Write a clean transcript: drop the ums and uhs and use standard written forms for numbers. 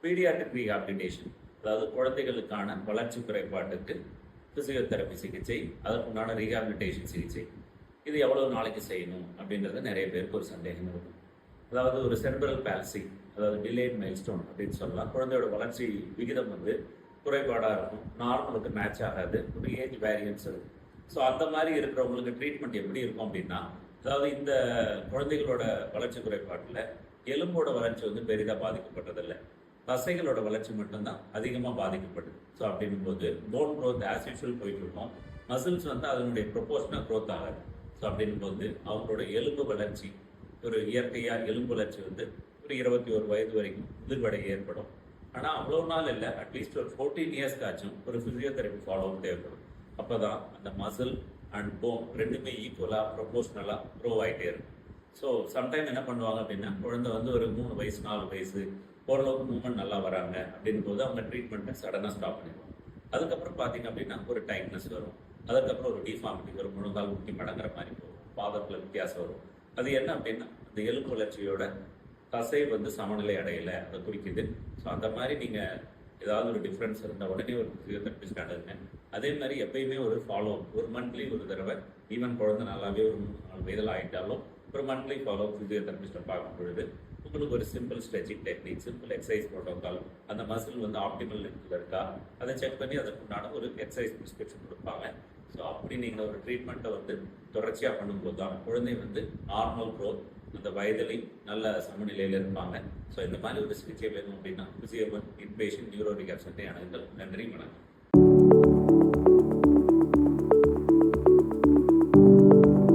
Paediatric rehabilitation, அதாவது குழந்தைகளுக்கான வளர்ச்சி குறைபாட்டுக்கு பிசியோதெரப்பி சிகிச்சை, அதற்குண்டான ரீஹாபிலிட்டேஷன் சிகிச்சை. இது எவ்வளவு நாளைக்கு செய்யணும் அப்படின்றது நிறைய பேருக்கு ஒரு சந்தேகம் இருக்கும். அதாவது ஒரு செர்பரல் பால்சி, அதாவது டிலேட் மைல்ஸ்டோன் அப்படின்னு சொல்லலாம். குழந்தையோட வளர்ச்சி விகிதம் குறைபாடாக இருக்கும், நார்மலுக்கு மேட்ச் ஆகாது, ஒரு ஏஜ் வேரியன்ஸ் இருக்கும். ஸோ அந்த மாதிரி இருக்கிறவங்களுக்கு ட்ரீட்மெண்ட் எப்படி இருக்கும் அப்படின்னா, அதாவது இந்த குழந்தைகளோட வளர்ச்சி குறைபாட்டில் எலும்போட வளர்ச்சி பெரிதாக பாதிக்கப்பட்டதில்லை, தசைகளோட வளர்ச்சி மட்டும்தான் அதிகமாக பாதிக்கப்படுது. ஸோ அப்படின்னும் போது போன் க்ரோத் ஆஸ் யூஷுவல் போயிட்டு இருக்கும், மசில்ஸ் அதனுடைய ப்ரொபோர்ஷனாக க்ரோத் ஆகாது. ஸோ அப்படின்னும் போது அவங்களோட எலும்பு வளர்ச்சி, ஒரு இயற்கையாக எலும்பு வளர்ச்சி ஒரு 21 வயது வரைக்கும் முதிர்வடை ஏற்படும். ஆனால் அவ்வளோ நாள் இல்லை, அட்லீஸ்ட் ஒரு 14 இயர்ஸ்க்காச்சும் ஒரு ஃபிசியோதெரப்பி ஃபாலோ தேவைப்படும். அப்போ தான் அந்த மசில் அண்ட் போன் ரெண்டுமே ஈக்குவலாக ப்ரொபோஷனலாக க்ரோ ஆகிட்டே இருக்கும். ஸோ சம்டைம் என்ன பண்ணுவாங்க அப்படின்னா, குழந்தை ஒரு 3 வயசு 4 வயசு ஓரளவுக்கு மூவ்மெண்ட் நல்லா வராங்க அப்படின் போது அவங்க ட்ரீட்மெண்ட்டை சடனாக ஸ்டாப் பண்ணிடுவாங்க. அதுக்கப்புறம் பார்த்தீங்க அப்படின்னா ஒரு டைட்னஸ் வரும், அதுக்கப்புறம் ஒரு டிஃபார்மிட்டி வரும், முழங்கால் முட்டி மடங்குற மாதிரி போகும், பாதத்தில் வித்தியாசம் வரும். அது என்ன அப்படின்னா அந்த எலும்பு வளர்ச்சியோட தசை சமநிலை அடையலை, அதை குறிக்குது. ஸோ அந்த மாதிரி நீங்கள் ஏதாவது ஒரு டிஃப்ரென்ஸ் இருந்தால் உடனே ஒரு ஃபிசியோதெரபிஸ்ட் அணுகுங்க. அதே மாதிரி எப்பயுமே ஒரு ஃபாலோ, ஒரு மந்த்லி ஒரு தடவை, ஈவன் குழந்தை நல்லாவே ஒரு 3-4 வயதில் ஆகிட்டாலும் ஒரு மந்த்லி ஃபாலோ ஃபிசியோதெரபிஸ்ட்டை பார்க்கும் பொழுது உங்களுக்கு ஒரு simple stretching technique, simple exercise protocol, அந்த மசில் ஆப்டிமல் லென்த்தில் இருக்கா அதை செக் பண்ணி அதற்குண்டான ஒரு எக்ஸசைஸ் ப்ரிஸ்கிரிப்ஷன் கொடுப்பாங்க. ஸோ அப்படி நீங்கள் ஒரு ட்ரீட்மெண்ட்டை தொடர்ச்சியாக பண்ணும்போது தான் குழந்தை நார்மல் க்ரோத், அந்த வயதிலையும் நல்ல சமநிலையில் இருப்பாங்க. ஸோ இந்த மாதிரி ஒரு சிகிச்சை வேணும் அப்படின்னா ஃபிசியோ இன்பேஷன் நியூரோ ரீஹாப் சென்டரை அணுகுங்கள். நன்றி, வணக்கம்.